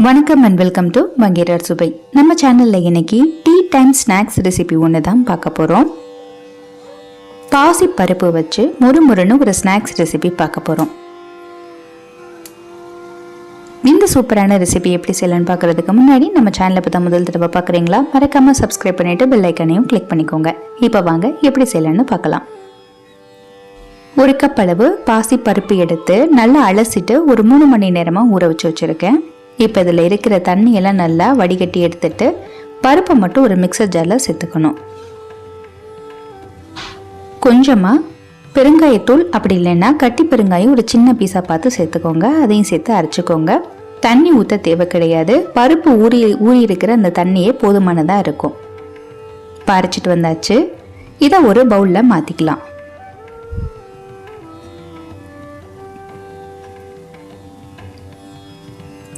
வணக்கம் and welcome to மங்கையர் சுபை. நம்ம சேனலில் இன்னைக்கு டீ டைம் ஸ்நாக்ஸ் ரெசிபி ஒன்று தான் பார்க்க போகிறோம். பாசி பருப்பு வச்சு முறுமுறுன்னு ஒரு ஸ்நாக்ஸ் ரெசிபி பார்க்க போகிறோம். இந்த சூப்பரான ரெசிபி எப்படி செய்யலான்னு பார்க்குறதுக்கு முன்னாடி நம்ம சேனலை பற்றி முதல் தடவை பார்க்குறீங்களா, மறக்காமல் சப்ஸ்கிரைப் பண்ணிவிட்டு பெல் ஐக்கனையும் கிளிக் பண்ணிக்கோங்க. இப்போ வாங்க எப்படி செய்யலான்னு பார்க்கலாம். ஒரு கப் அளவு பாசி பருப்பு எடுத்து நல்லா அலசிட்டு ஒரு 3 மணி நேரமாக ஊற வச்சு வச்சுருக்கேன். இப்போ இதில் இருக்கிற தண்ணியெல்லாம் நல்லா வடிகட்டி எடுத்துட்டு பருப்பை மட்டும் ஒரு மிக்சர் ஜாரில் சேர்த்துக்கணும். கொஞ்சமாக பெருங்காயத்தூள், அப்படி இல்லைன்னா கட்டி பெருங்காயம் ஒரு சின்ன பீஸாக பார்த்து சேர்த்துக்கோங்க. அதையும் சேர்த்து அரைச்சிக்கோங்க. தண்ணி ஊற்ற தேவை கிடையாது. பருப்பு ஊறி இருக்கிற அந்த தண்ணியே போதுமானதாக இருக்கும். அரைச்சிட்டு வந்தாச்சு. இதை ஒரு பவுலில் மாற்றிக்கலாம்.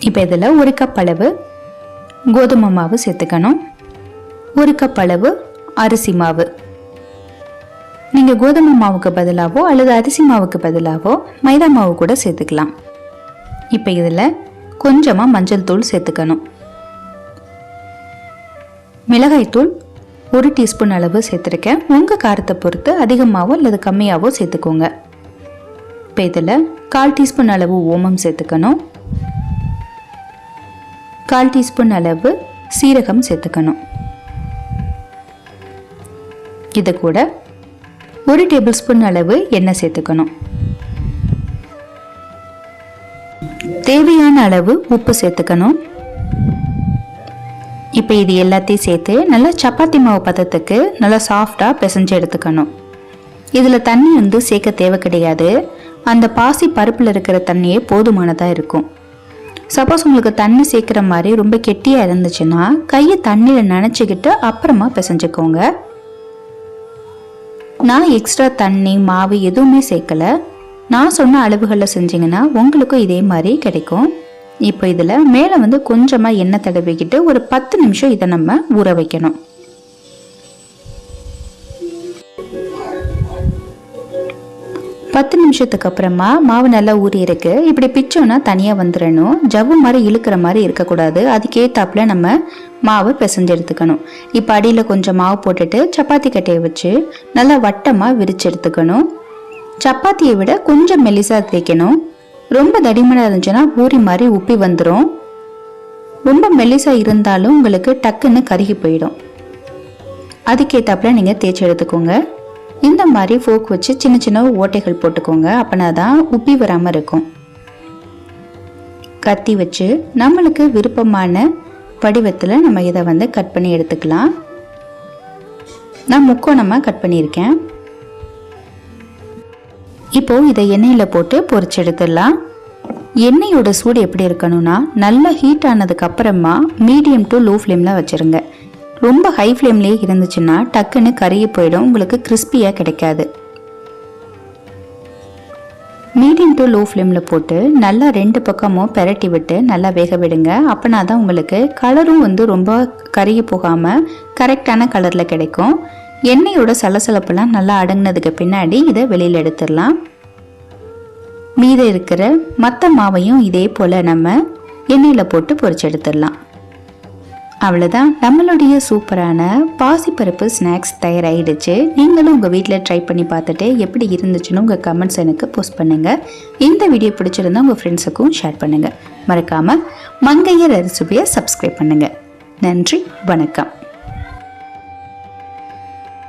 இப்போ இதில் ஒரு கப் அளவு கோதுமை மாவு சேர்த்துக்கணும். ஒரு கப் அளவு அரிசி மாவு. நீங்கள் கோதுமை மாவுக்கு பதிலாகவோ அல்லது அரிசி மாவுக்கு பதிலாகவோ மைதா மாவு கூட சேர்த்துக்கலாம். இப்போ இதில் கொஞ்சமாக மஞ்சள் தூள் சேர்த்துக்கணும். மிளகாய்த்தூள் 1 டீஸ்பூன் அளவு சேர்த்துருக்கேன். உங்கள் காரத்தை பொறுத்து அதிகமாகவோ அல்லது கம்மியாகவோ சேர்த்துக்கோங்க. இப்போ இதில் 1/4 டீஸ்பூன் அளவு ஓமம் சேர்த்துக்கணும். 1/4 டீஸ்பூன் அளவு சீரகம் சேர்த்துக்கணும். இது கூட 1 டேபிள் ஸ்பூன் அளவு எண்ணெய் சேர்த்துக்கணும். தேவையான அளவு உப்பு சேர்த்துக்கணும். இப்போ இது எல்லாத்தையும் சேர்த்து நல்லா சப்பாத்தி மாவு பதத்துக்கு நல்லா சாஃப்டாக பிசைஞ்சு எடுத்துக்கணும். இதில் தண்ணி சேர்க்க தேவை கிடையாது. அந்த பாசி பருப்பில் இருக்கிற தண்ணியே போதுமானதாக இருக்கும். சப்போஸ் உங்களுக்கு தண்ணி சேர்க்குற மாதிரி ரொம்ப கெட்டியாக இருந்துச்சுன்னா கையை தண்ணியில் நனைச்சிக்கிட்டு அப்புறமா பிசைஞ்சுக்கோங்க. நான் எக்ஸ்ட்ரா தண்ணி மாவு எதுவுமே சேர்க்கலை. நான் சொன்ன அளவுகளில் செஞ்சிங்கன்னா உங்களுக்கும் இதே மாதிரி கிடைக்கும். இப்போ இதில் மேலே கொஞ்சமாக எண்ணெய் தடவிக்கிட்டு ஒரு 10 நிமிஷம் இதை நம்ம ஊற வைக்கணும். பத்து நிமிஷத்துக்கு அப்புறமா மாவு நல்லா ஊறி இருக்கு. இப்படி பிச்சோன்னா தனியாக வந்துடணும். ஜவ்வு மாதிரி இழுக்கிற மாதிரி இருக்கக்கூடாது. அதுக்கேற்றாப்புல நம்ம மாவை பிசைஞ்சு எடுத்துக்கணும். இப்போ அடியில் கொஞ்சம் மாவு போட்டுட்டு சப்பாத்தி கட்டையை வச்சு நல்லா வட்டமாக விரிச்சு எடுத்துக்கணும். சப்பாத்தியை விட கொஞ்சம் மெலிசாக தேய்க்கணும். ரொம்ப தடிமனாக இருந்துச்சுன்னா பூரி மாதிரி உப்பி வந்துடும். ரொம்ப மெலிசாக இருந்தாலும் உங்களுக்கு டக்குன்னு கருகி போயிடும். அதுக்கேற்றாப்புல நீங்கள் தேய்ச்சி எடுத்துக்கோங்க. இந்த மாதிரி ஃபோக் வச்சு சின்ன சின்ன ஓட்டைகள் போட்டுக்கோங்க. அப்படின்னா தான் உப்பி வராமல் இருக்கும். கத்தி வச்சு நம்மளுக்கு விருப்பமான வடிவத்தில் நம்ம இதை கட் பண்ணி எடுத்துக்கலாம். நான் முக்கோணமாக கட் பண்ணியிருக்கேன். இப்போது இதை எண்ணெயில் போட்டு பொரிச்சு எடுத்துடலாம். எண்ணெயோட சூடு எப்படி இருக்கணும்னா நல்லா ஹீட் ஆனதுக்கு அப்புறமா மீடியம் டு லோ ஃப்ளேமில் வச்சுருங்க. ரொம்ப ஹை ஃப்ளேம்லேயே இருந்துச்சுன்னா டக்குன்னு கருகி போயிடும். உங்களுக்கு கிறிஸ்பியாக கிடைக்காது. மீடியம் டு லோ ஃப்ளேமில் போட்டு நல்லா 2 பக்கமும் பெரட்டி விட்டு நல்லா வேக விடுங்க. அப்படின்னா தான் உங்களுக்கு கலரும் ரொம்ப கருகி போகாமல் கரெக்டான கலரில் கிடைக்கும். எண்ணெயோட சலசலப்பெல்லாம் நல்லா அடங்கினதுக்கு பின்னாடி இதை வெளியில் எடுத்துடலாம். மீத இருக்கிற மற்ற மாவையும் இதே போல் நம்ம எண்ணெயில் போட்டு பொரிச்சு எடுத்துடலாம். அவ்வளோதான், நம்மளுடைய சூப்பரான பாசிப்பருப்பு ஸ்நாக்ஸ் தயாராகிடுச்சு. நீங்களும் உங்கள் வீட்டில் ட்ரை பண்ணி பார்த்துட்டு எப்படி இருந்துச்சுன்னு உங்கள் கமெண்ட்ஸ் எனக்கு போஸ்ட் பண்ணுங்கள். இந்த வீடியோ பிடிச்சிருந்தா உங்கள் ஃப்ரெண்ட்ஸுக்கும் ஷேர் பண்ணுங்கள். மறக்காமல் மங்கையர் சுபையை சப்ஸ்கிரைப் பண்ணுங்கள். நன்றி, வணக்கம்.